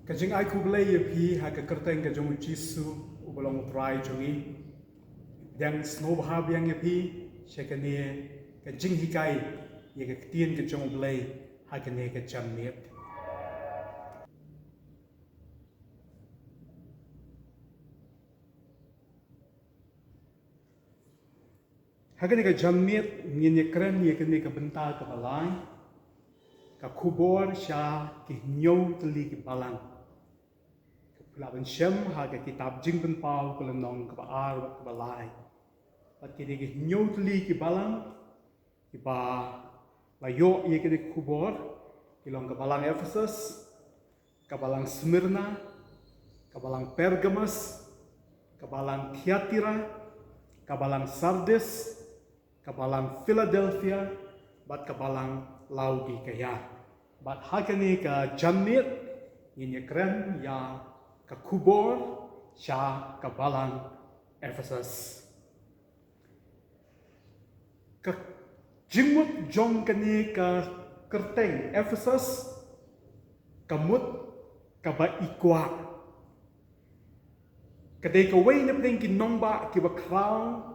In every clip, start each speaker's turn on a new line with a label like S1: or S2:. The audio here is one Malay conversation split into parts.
S1: Kajing ai kublai ye pi ha ka kerteng ka jong jisu ubolong try jongi yang snow ha biang ye pi shekane ka jing hikai ye ka tien ka jong blai ha ka ne ka cham net ha ka ne ka cham net ni ne kren ye ka ne ka bentar ka balai ka kubor sha ki nyau teli ki balang Laban Shem haga kitab jing pen pau kelenong ke baar ke balai. Pat kini ke nyot li ki balang ki ba layo ye ke kubor kilong ke balang Ephesus, ke balang Smyrna, ke balang Pergamus, ke balang Thyatira, ke balang Sardis, ke balang Philadelphia, bat ke balang Laodicea. Bat hakani ke jamit ini keren ya ka kubor sya ka balang Ephesus. Ka jimut jong kani ka kerteng Ephesus kamut ka ba ikwa. Kadai ka way na pning kinongba ki ba crown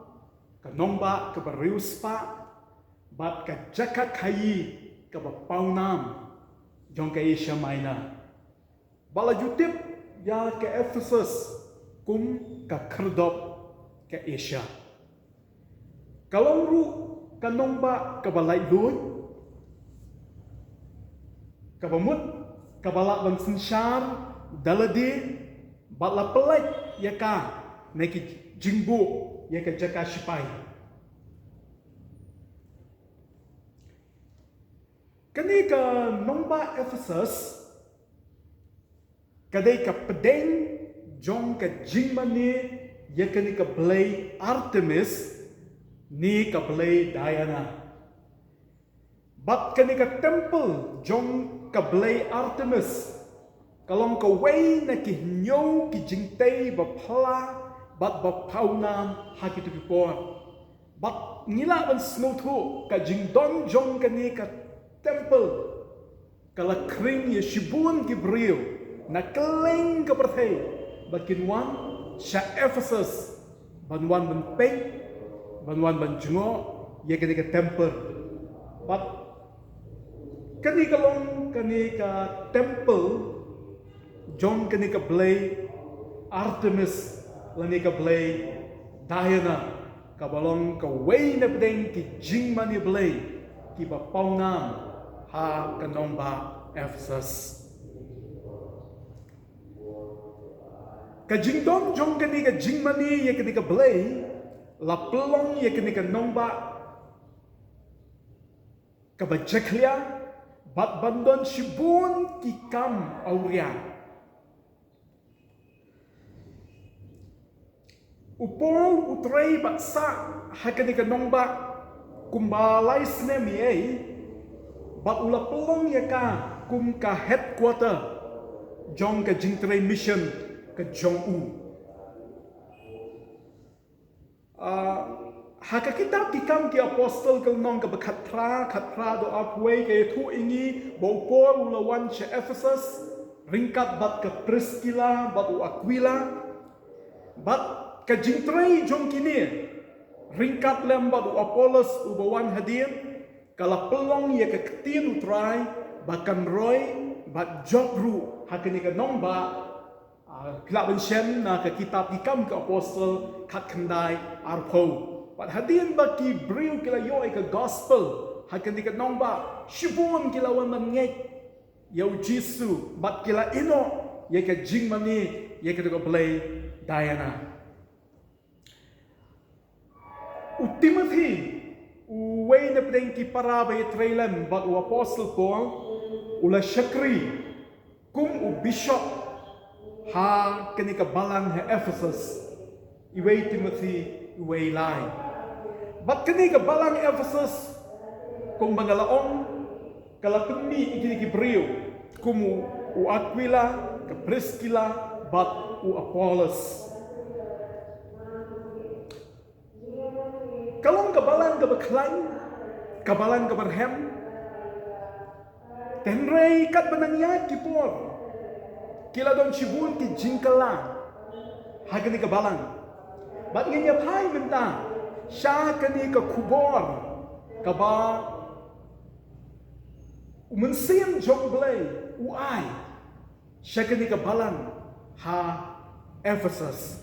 S1: ka nongba ka ba riuspa bat ka jaka kayi ka ba paunam jong ka Asia Minor. Bala jutip ya ke Ephesus kum ka kerdop ke Asia. Kalau ru kanongba ka balai lui ka bamut ka balak bang sensyar daladi bala pelai ya ka neki jingbu ya ka jaka sipai. Kani ka nongba Ephesus kadai ka pedeng jong ka jingmani ya kani ka belai Artemis ni ka belai Diana. Bat kani ka temple jong ka belai Artemis kalong ka way na ki nyaw ki jingtay bapala bat bapaunam haki tu pipor. Bat ngila ban snotu ka jingdon jong kani ka temple kala kring ya shibun ki brio na keleng ke perthai bakin wan sya Ephesus banwan ban peng banwan ban jungo ye kani ka temple but kani kalong kani ka temple jong kani ka blay Artemis lani ka blay Diana ka balong ka way na pedeng ki jingmani blay ki ba paunam ha kanong ba Ephesus. Ka jingdom jong kani ka jingmani ye kani ka belai la pelong ye kani ka nongba ka bajeklia bat bandon shibun ki kam auria upol utrei baksa hakani ka nongba kumbalai snemi ei bat ula pelong ye ka kum ka headquarter jong ka jingtrei mission ke Jong-u. Haka kitab kikam ki apostol ke nong ke bekatra do apway ke tu ingi bopor ulawan che Ephesus ringkat bat ke Priscilla bat u Aquila bat ke jingtrei jong kini ringkat lem bat u Apollos u bawan hadir kala pelong ye ke ketin utrai bahkan roy bat jogru haka ni ke nong ba Kelaban Shem na ke kitab ikam ke apostol kat kendai arpo. Pat hadin baki beriu kila yo ke gospel hakan dikat nongba shibun kila wan mangek yau Jisu bat kila ino ye ke jingmani ye ke ko play Diana. Timothy uway na pedeng ki para bay trailan bat u apostol Paul ula syakri kum u bishop ha kani ka balang ha Ephesus iway Timothy iway lai bat kani ka balang Ephesus kung bangalaong kala pemi ikini ki brio kumu u Aquila ka Priscilla bat u Apollos kalong ka balang ka baklang ka balang ka barhem tenrei kat banangya ki por kila don cibun ki jingkala hagani ka balang bat ngenya pai menta sha kani ka kubor ka ba umensim jong blay uai sha kani ka balang ha Ephesus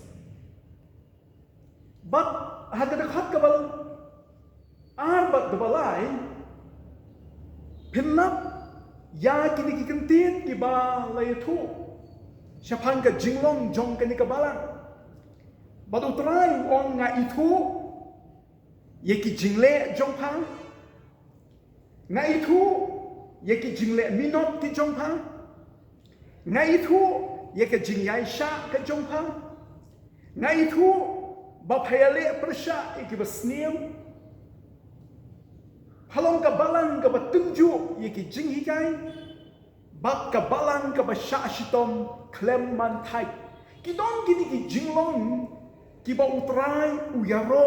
S1: bat hagani khat ka bal arbat de balai pinlap ya kini ki kentin ki ba lay thu Siapang ka jinglong jong kani ka balang. Batu try ong nga itu ye ki jingle jong pang. Nga itu ye ki jingle minot ki jong pang. Nga itu ye ka jingyai sha ka jong pang. Nga itu ba phayale prasha ki ba sneam. Halong ka balang ka ba tunju ye ki jinghikai. Bab ka balang ka ba sha shitom klem man thai ki don kini ki jinglong ki ba utrai uyaro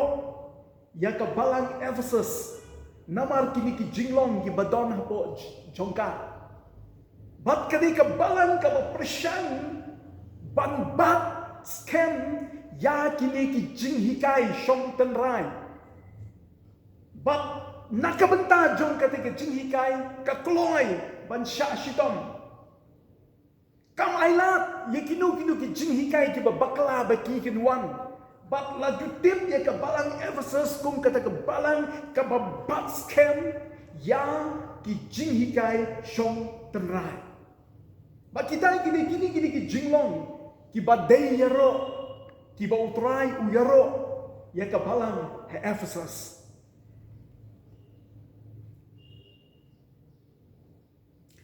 S1: ya ka balang Ephesus namar kini ki jinglong ki ba don hapo jongka bat kani ka balang ka ba preshan ban bat scam ya kini ki jinghikai shong tenrai bat nakabenta jong kati ka jinghikai ka kloy ban sha shitom kam ailat ye kinu ki jinghikai ki bakla baki kinwan bat la jutip ye ka balang Ephesus kum kata ka balang ka bat scam ya ki jinghikai shong tenrai ba kita kini ki jinglong ki ba dei yaro ki ba utrai uyaro ye ka balang Ephesus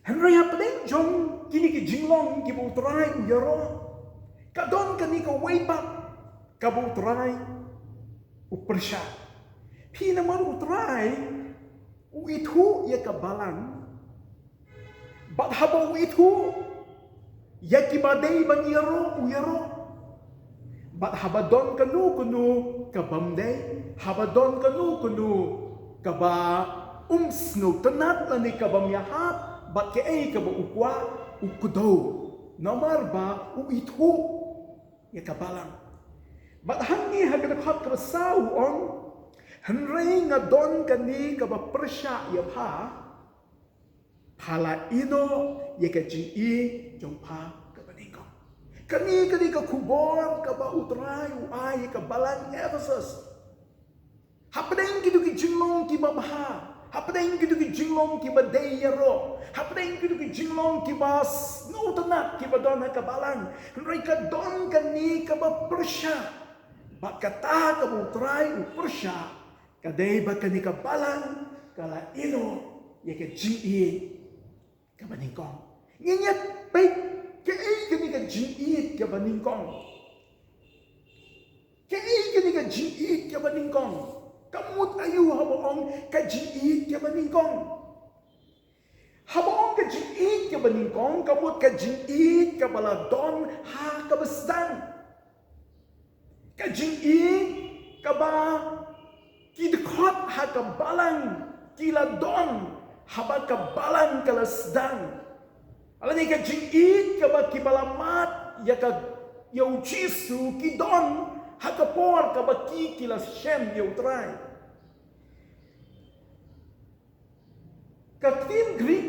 S1: Henry happening jong kini ki jinglong ki butrai uyaro kadon kani ka waypak ka butrai upersha pina man utrai uithu ya ka balang bat haba uithu ya ki badai ban uyaro bat haba don kanu ka bamdai haba don kanu ka ba umsno tanat lani ka bamyahap bat ke ka ba ukwa ukudo nomor ba uithu ya ka balang bat hangi hagana khat ka sau on hanrei nga don kani ka ba persya ya pha phala ino ya ka ji jong pha ka baniko kani ka kubor ka ba utrai uai ka balang Ephesus hapdeng kidu ki jinglong ki ba bha hapdeng kidu ki jinglong ki ba deyaro hapdeng kidu ki jinglong ki ba no tanak ki ba don ka balang rai ka don kani ka ba persya ba kata ka bu try u persya ka dey ba kani ka balang kala ino ye ka ji ka baningkong nginyat pe ke kani ka ji ka baningkong ke kani ka ji ka baningkong kamut ayu haboong kajiit ka baningkong haboong kajiit ka baningkong kamut kajiit ka baladon ha kabasdan kajiit ka ba kidkot ha kabalang kiladon haba kabalang kalasdan alani kajiit ka ba kibalamat ya ka yaw jisu kidon hakapor ka ba kikilas shem yautray kaktin Greek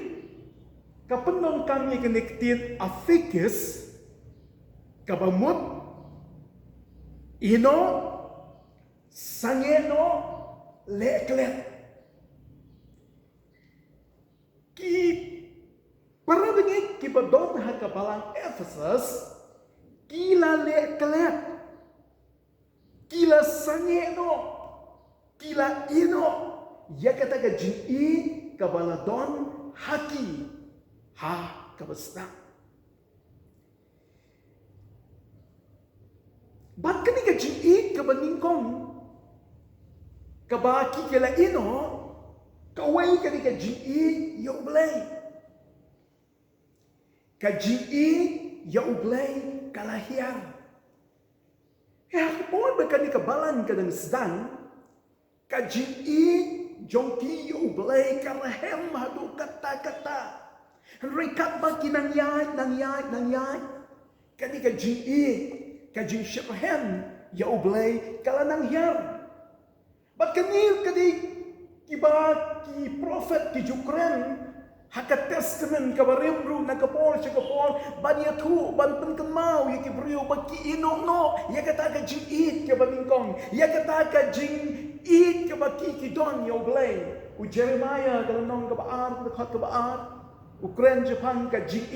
S1: kapenong kami kenektin afikis kabamut ino sangeno leklet ki parabingik kibadon hakabalang Ephesus kila leklet kila sangeno kila ino ya kata ka jin ka baladon haki ha kabasna bat kani ka jin ka baningkong ka baki kila ino ka way kani ka jin ya ublay ka jin ya ublay kalahiyar ya kapon ba kani kabalan ka ng sdan ka jin jongki yu blay karahem hadu kata rekat ba kinangyay Kani ka jing ka jing Shephem ya ublay kalanang yar. But kanil kadi kiba ki prophet ki Ukraine haka testament ka barimru na kapol siya kapol banyatu ban penkamau ya kibriu baki inokno ya kata ka jing ka baningkong ya kata ka jing ka baki ki don ya ublay u Jeremiah kalanong ka baar ka baar Ukraine Japan ka jing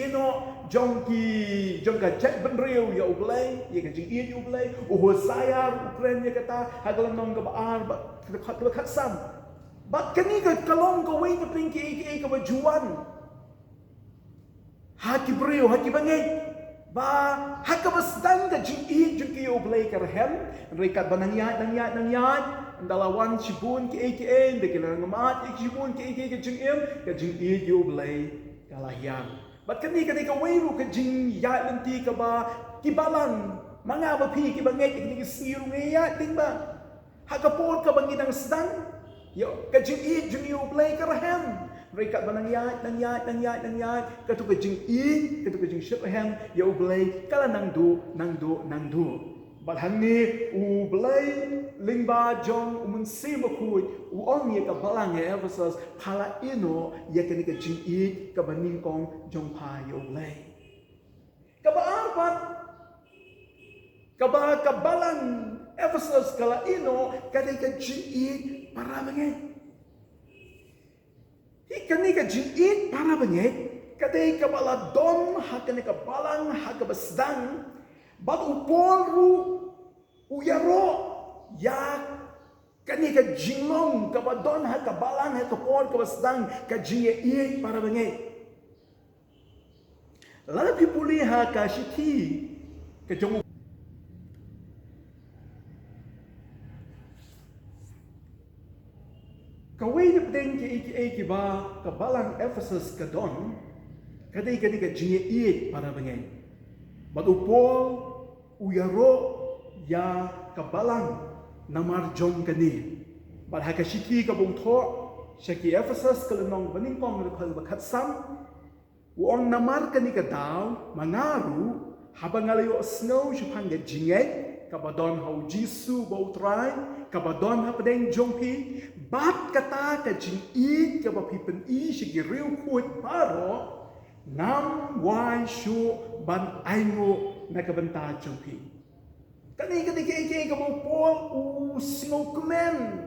S1: jong ka jet benriu ya ublay ya ka jing ya ublay u Hosea Ukraine ya kata hagalanong ka baar ka khatsam. But kani ka kalong ka way na pinki ka bajuan. Haki brio, haki bangay. Ba haka basdan ka jing ki ublay ka rahem. Rekat ba nangyat. Dalawan sibun ki hindi ka lang ngamat. Sibun ki ka jing ki ublay ka lahyan. But kani ka way ro ka jing lanti ka ba kibalang. Mga bapi ki bangay ka siro ngayat ting ba. Haka por ka bangin ang sedang. Yo, kajing jing ublay ka rahem. Rekat ba nangyat. Katu kajing katu kajing Shephem, ya ublay kala nang du. But hangi ublay lingba jong umunsi makuy uong ya ka balang ya Ephesus pala ino ya kani kajing ka baningkong jong pa ya ublay. Kaba arpat kaba kabalang Ephesus kala ino kani kajing para bangay. Ikani ka jing para bangay. Kadai ka baladon hakani ka balang hakabasdang. Bat upolru uyaro ya kani ka jinglong kabadon hakabalang hakapol kabasdang ka jing para bangay. Lala pipuli hakashiti ka jong kaway na pwedeng ki ba kabalang Ephesus ka doon, kadai ka jing para bangay. Badupol, uyaro, ya kabalang na marjong kani. Badhakashiki ka bungto, siya ki Ephesus kalanong baningkong bakhatsam, uong namar kani ka daw, mangaru, habang ngalayo snow siya pangga jingay, kabadon hau Jisu bautray, kabadon hapadeng jongpi, bat kata ka jing kabapipen siya giriw kuit paro, nam wai shu ban aingo na kabanta jongpi. Kani kay kabupol snow kumen,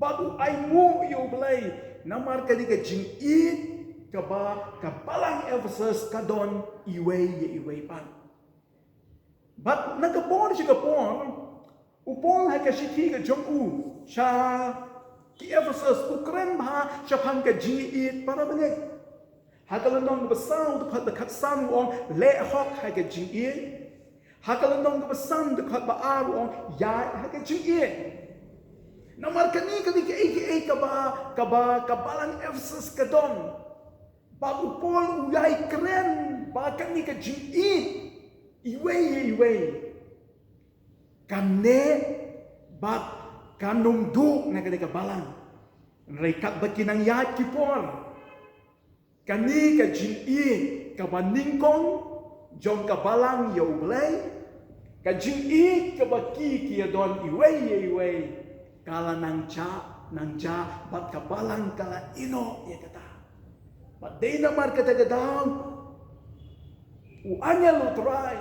S1: batu aingo yublay, namar kani ka jing kabalang Ephesus kadon iway pan. But nagapon siya kapon, upon hakashiki ka jong siya ki Ephesus Ukraine ba siya pang ka jing para bangay. Hakalanong basaw dekat katsan wong lehok haka jing hakalanong basan dekat baar wong ya haka jing namar kani kabalang Ephesus kadon bagu pol uyay keren ba kani ka jing iway kane bat kanong du na kani kabalang rekat bakinang yat kipor kani ka jing kabaningkong jong kabalang yaublay ka jing kabaki kia don iway kala nang cha bat kabalang kala ino ya kata bat day namar kata gadang uanya lo try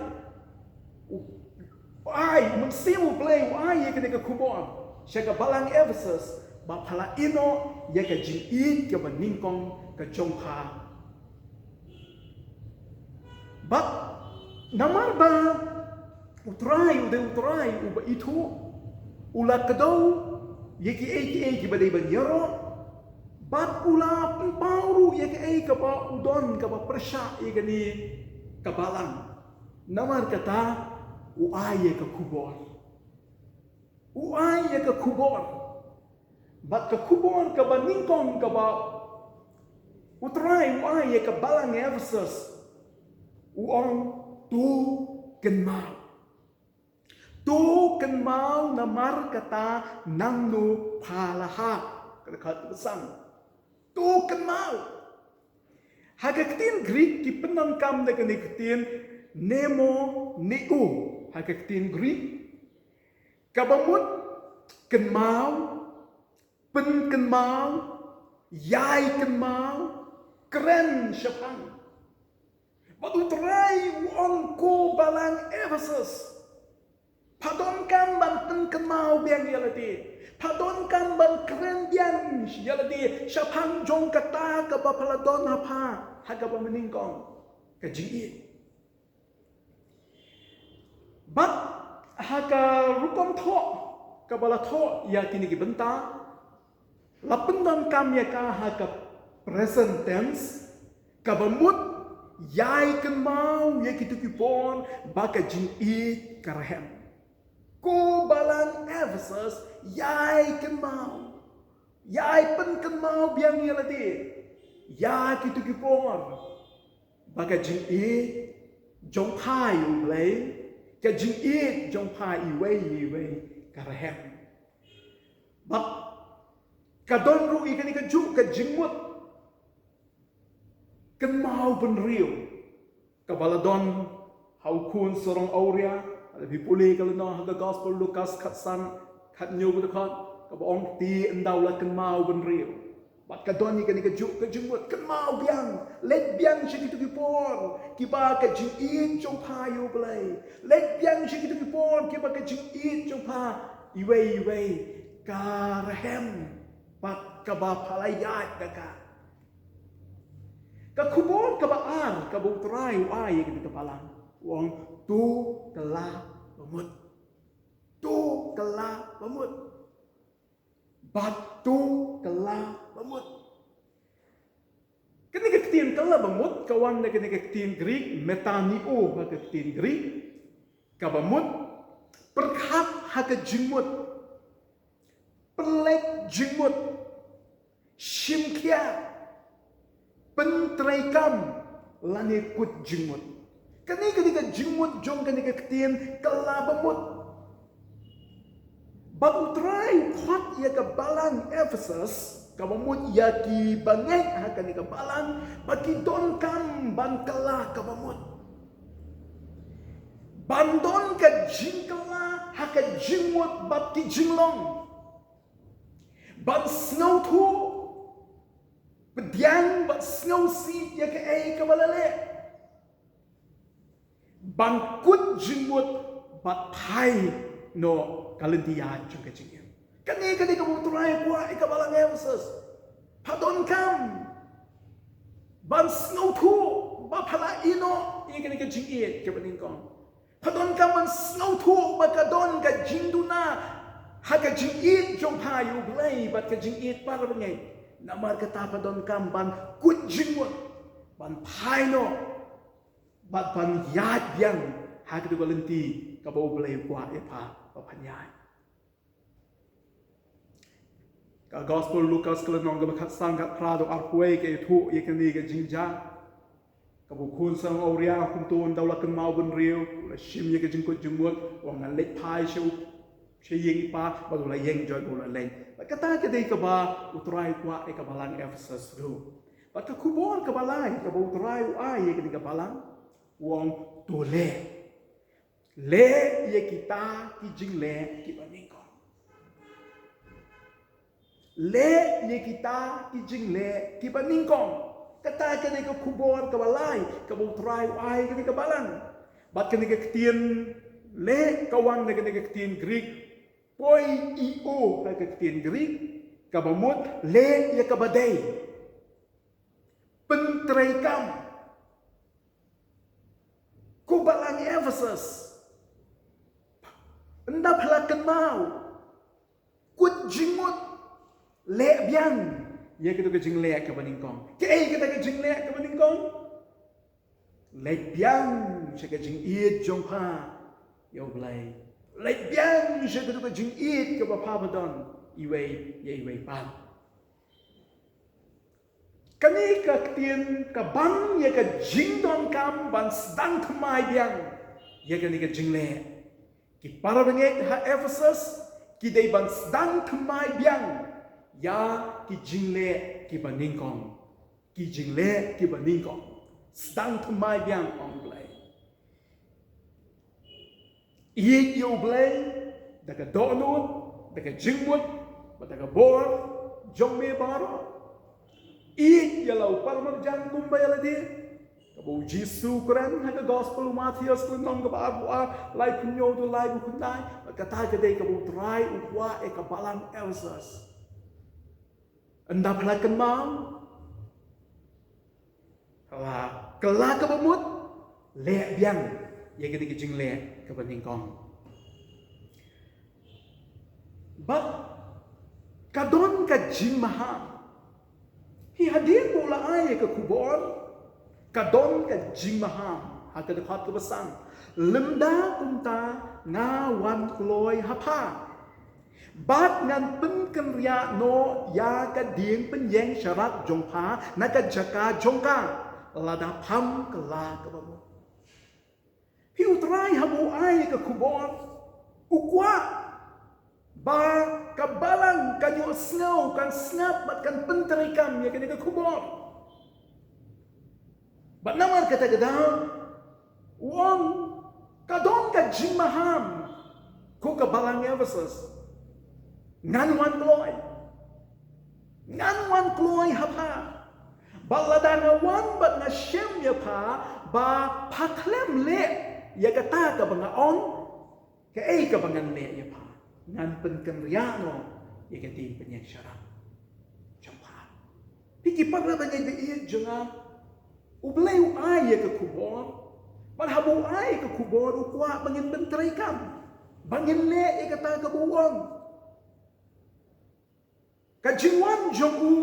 S1: ay magsimu play ay ya kata kubon siya kabalang Ephesus ba pala ino ya ka jing ka baningkong ka jongha but namar ba utray uba itu ula kadaw yaki ba day banyero but ula pauru yaki ba udon ka ba presya igani kabalang namar kata uaya ka kubor bat ka kubor ka ba ningkong ka ba utray uaya ka balang Ephesus uong tu kenmau namar kata nangnu palaha kada besang tu kenmau hagakitin Greek ki penangkam na kanikatin nemo niu hakatin Greek kabamut kan mau pen kan mau yai kan mau keren syapang batu terai wong ko balang Ephesus padon kan ban pen kan mau biang yalati padon kan ban keren biang yalati syapang jong kata ka bapaladon apa hagaba meningkong ka jingi bat haka rukom tho kabala tho ya kini ki benta lapendam kam ya ka haka present tense kabamut yai kan mau ya kitu ki pon baka jingi karahem ko balang Ephesus yai kan mau yai pen kan mau biang ya lati ya kitu ki pon baka jingi jong pai u blai ka jingi jong pai i wei karahem bak kadon ru ikan ikan juk ka jingmut kan mau ben riu ka baladon hau kun sorong auria ada bipuli kalau no haga gospel Lukas khatsan khat nyu bu kan ka baong ti endau la kan mau ben riu bat kadon ikan ikan juk ka jingmut kan mau biang let biang shi tu ki por ki ba ka jingi jong pai u blai let biang shi tu ki por ki ba ka jingi jong pa iwei karahem pat kaba palayat kaka kakubon kaba ar kabu trai ai ke kepalang wong tu telah pemut tu telah pemut batu telah pemut ketika ketien telah pemut kawan ketika ketien Greek metanio haka ketien Greek kabamut perkhap haka jingmut pelek jingmut shimkia pentraikam lani kut jingmut kani ketika jingmut jong ketika ketien kelabamut batu trai khot ya ke balang Ephesus kabamut ya ki bangai hakani ke balang bagi don kam ban kelah kabamut bandon ke jingkela haka jingmut bat ki jinglong ban snow tu pediang bat snow si ya ke ai kabalale ban kut jingmut bat pai no kalentia juga jingin kani kamu turai kuah ikabalang Ephesus padon kam ban snow tu bapala ino ikani ka jingit kebening kong padon kam ban snow tu bakadon ka jingduna haka jingit jong payu blai bat ka jingit para bengai namar kata padon kam ban kut jingmut ban paino bat ban yad yang haka tu kalenti ka bau blai kuah epa papanyai ka gospel Lukas kelenong ga bakat sangat prado arpuai ke tu ikani ga jingja ka bukun sang auria kuntun daula kan mau ben riu la shim ye ga jingkut jingmut wang na lek pai sheu she yeng pa ba la yeng joy bola leng ba kata ke dei ka ba utrai kwa e ka balang Ephesus ru ba ka kubon ka balai ka ba utrai ai ye ga balang wang to le ye kita ki jing le ki baning ko le ye kita ki jing le ki baning ko kata ke ka kubon ka balai ka bu trai ai ke ka balang bat ke ka tien le kawan ke ka tien Greek poi io ka tien Greek ka bamut le ye ka badai pentrai kam ku balang Ephesus anda pelakan mau kut jingmut le biang ya kita ke jing le ke baningkong ke kita ke jing le ke baningkong le biang se ke jing it jong pa yo blai le biang se ke jing it ke ba pa badon iwei ye iwei pa kani ka tien ka bang ye ka jing don kam ban sedang thmai biang ye ke ni ke jing le ki para benget ha Ephesus ki dei ban sedang kemai biang ya ki jingle ki baningkong ki jingle ki baningkong sedang kemai biang ong blai Iit you blay, daga donut, daga jingmut, daga bor, jong me baro. Iit yalau parmak jang kumbay aladi. Kabu Jisu Quran haga gospel Matthias kunong kaba abua lai punyo do lai bukunai. Kata kadai kabu try ukwa e kabalang Elsas. Anda pelakan mau. Kala kabamut le biang. Ya kita kijing le kepenting kong. But kadon ka jing maham. Hi hadir bola ay ke kubor. Kadon ka jing maham. Hata dekat kebesan. Lemda kumta ngawan kloy hapa. Bat ngan pen kenria no ya ka ding pen yeng syarat jongpa naka jaka jongka. Lada pam kala kabamut. Hiu try habu ay ke kubor. Ukwa. Ba kabalang kanyo snow kan snap bat kan penterikam ya kena ke kubor. Bat namar kata gedang. Uang kadon ka jimaham. Ko kabalang Ephesus. Nganwan kloy. Nganwan kloy hapa. Baladanawan bat na shem ya pa ba paklem le. Ya kata ka banga on ka ay ka bangan le ya pa ngan pen kenriano ya kati penyang syarap jampa piki pagla bangay de janga ublay ay ya ka kubor malhabu ay ka kubor ukwa bangin bentray kam bangin le ya kata ka buwang kajingwan jongu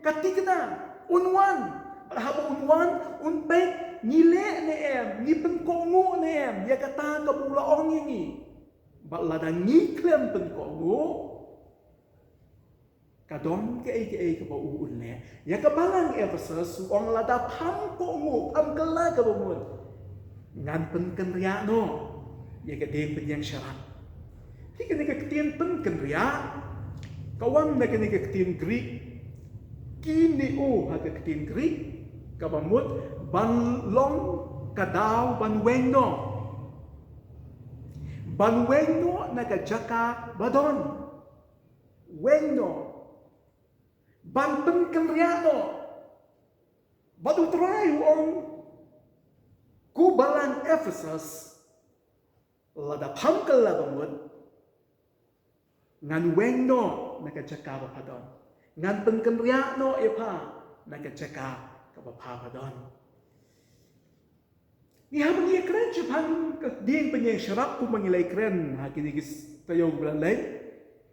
S1: katikna unwan malhabu unwan unpek Nile neem, ni pengkongu neem, ya kata kabula ong ini. Balada ngiklem pengkongu, kadon ke bau ne. Ya kabalang Ephesus, ong lada pam kongu, pam kala kabumun. Ngan pengkenria no, ya kadeng penyang syarat. Tika nika ketien pengkenria, kawang nika nika ketien Greek, kini haga ketien Greek, kabamut. Ban long kadaw ban wengno. Ban wengno nakajaka badon. Wengno. Ban pengkenriano. Badu trayu on kubalang Ephesus. Lada pangkal labamud. Ngan wengno nakajaka badon. Ngan pengkenriano epa nakajaka badon. Ni habang ia keren Japan kading penyeng syarap ku mangilai keren hakini gis tayong belalai.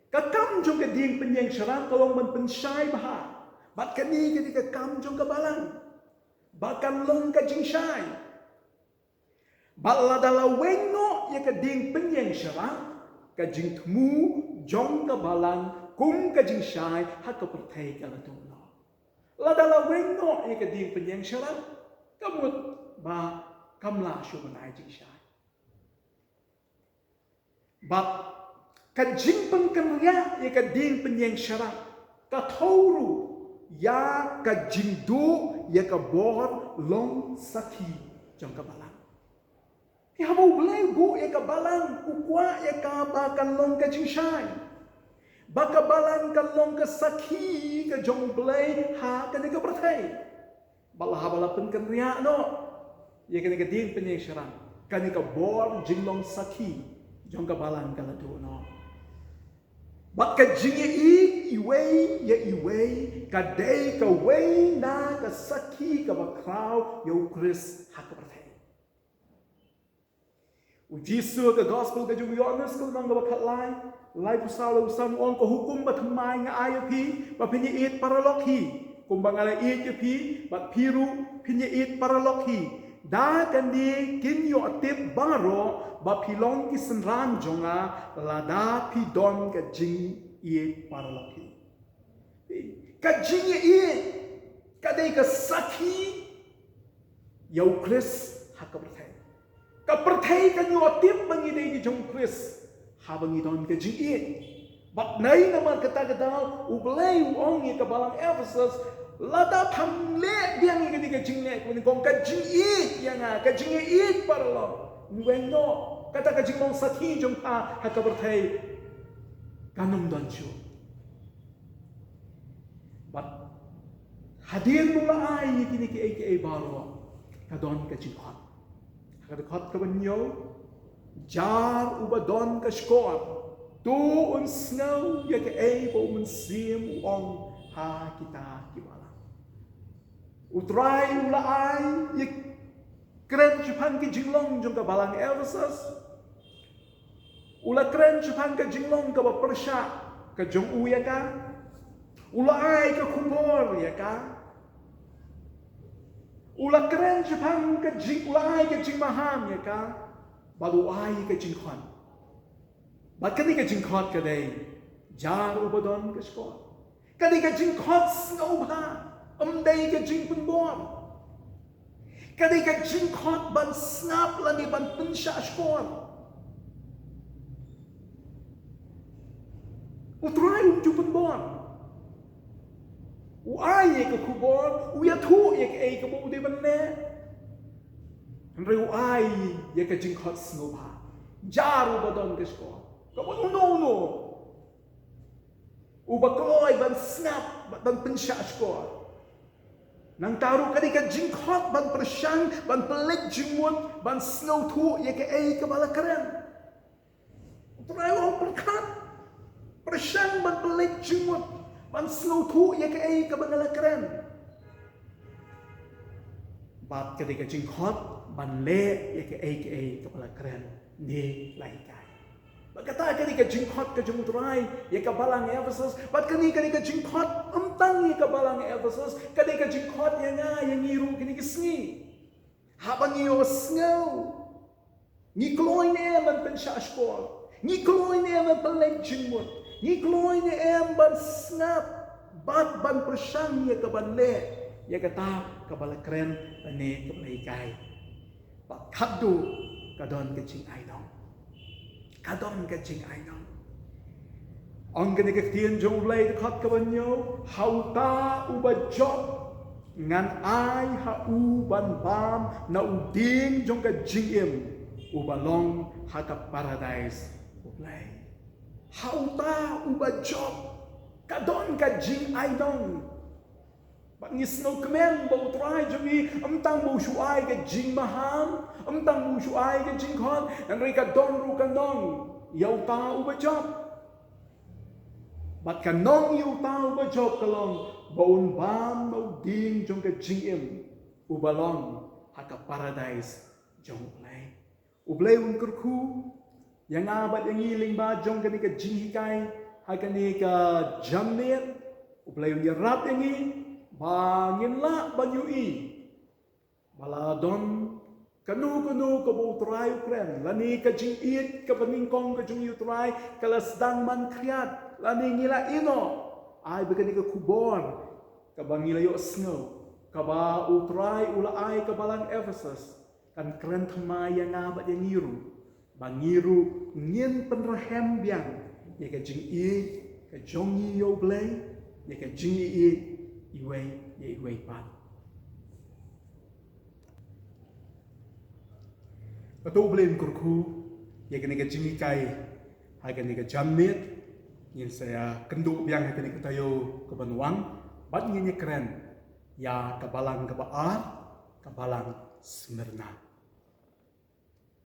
S1: Kakam jong kading penyeng syarap kalong man pensyai baha. Bat kani ketika kam jong kabalang. Bakan long ka jing syai. Bat ladala wengo ya kading penyeng syarap kajing temu jong kabalang kum kajing syai haka pertai kalatuno. Ladala wengo ya kading penyeng syarap kamut ba kamla syumanay jing siya. But kajing pengkenria ya kading penyeng syarap katauru ya kajing du ya kabor long saki jang kabalang. Ya habu belai bu ya kabalang ukwa ya kabakan long kajing syai. Bakabalang kan long kasaki ka jong belai ha kan ka bertai. Balahabala pengkenria no. Ya kena kading penyeng syarap. Kani ka bor jinglong saki. Jong ka balang kalado no. Bat ka jingye iway ya iway. Kadai ka way na ka saki ka bakraw. Yo Chris haka bertay. Ujisu ka gospel ka jung Yohanes ka nang bakat lai. Lai pusaw la usam on ko hukum batamay nga ayo pi. Bapinye it paralokhi. Kumbang ala it ya pi. Bat piru pinye it paralokhi. Da kandi kinyo atip baro bapilong kisenran jonga lada pidon ka jing ie paralaki. Ka jing ie kadai ka saki yau Chris haka pertai. Ka pertai kanyo atip bangidai ki jong Chris habangidon ka jing ie. Bat nai naman kata-kata ublay uong ka balang Ephesus lada phang le biang ni ka jing le ko ni kong ka jing it yang ka jing it par lo wen no kata ka jing long sathi jong ta ha ka ber thai kanum don chu but hadir mo la ai ni ki ai baro ka don ka jing khot ka khot ka ban yo jar uba don ka skor tu un snow ya ke ai bo mun sim ong ha kita kiwala utrai ula ai ya kren chupan ki jinglong jong ka balang Ephesus ula kren chupan ka jinglong ka ba persha ka jong u ya ka ula ai ka khumor ya ka ula kren chupan ka jing ula ai ka jing maham ya ka balu ai ka jing khon but kani ka jing khot ka dei jar ubadon ka skor kani ka jing khot snow ba dei ka jing pun bom kani ka jing khot ban snap la ni ban pun sha skor utrai ju pun bom u ai ka khu bom u ya thu ek ei ka bo de ban ne reu ai ya ka jing khot snow ba jar ubadon ka skor kamu no uba kloy ban snap ban pensya skor nang taru kadi ka jingkhot ban persyang ban pelik jingmut ban snow thu ya ke ai ka bala keren utrai wong perkat persyang ban pelik jingmut ban snow thu ya ke ai ka bala keren bat kadi ka jingkhot ban le ya ke ai ka bala keren ni lai ka kata kani ka jingkhot ka jumutrai ya ka balang Ephesus bat kani ka jingkhot tang ya ka balang Ephesus kani ka jingkhot ya nga ya ngiru kani ka sngi haban yo snow ni kloy ne man pensya skor ni kloy ne man pelek jingmut ni kloy ne ban snap bat ban persyang ya ka ban le ya kata ka bala keren ne ka play kai bat khadu ka don ka jing ai dong kadon ka jing ai dong ang gani ka tien jong lay khot ka banyo hauta uba job ngan ai ha u ban bam na uding jong ka jing im uba long ha ka paradise ublay hauta uba job kadon ka jing ai dong But ni snow kemen bau try jumi tang bau shuai ke jing maham tang bau shuai ke jing khon and rika don ru kan dong yau ta u ba job but kan nong yau ta u ba job kalong baun bam no ding jong ke jing im u balong haka paradise jong play u play un kurku yang abat yang ngiling ba jong ke ni ke jing hikai haka ni ke jamnet u play un rat yang ni bangin la banyui baladon kanu ka bo try ukren lani ka jing it ka paningkong ka jing utray kalasdang man kriat lani ngila ino ay begani ka kubor ka bangila yo snow ka ba utray ula ay ka balang Ephesus kan kren thamaya nga ba yangiru bangiru ngin penrahem biang ya ka jing it ka jong yo blay ya ka jing it iway pat. Atau boleh kurku, ya kena kecimi kai, hai kena kecamit, yang saya kenduk biang kena ketayo kebanuang, bat nyenye keren, ya kebalang kebaat, kebalang Smyrna.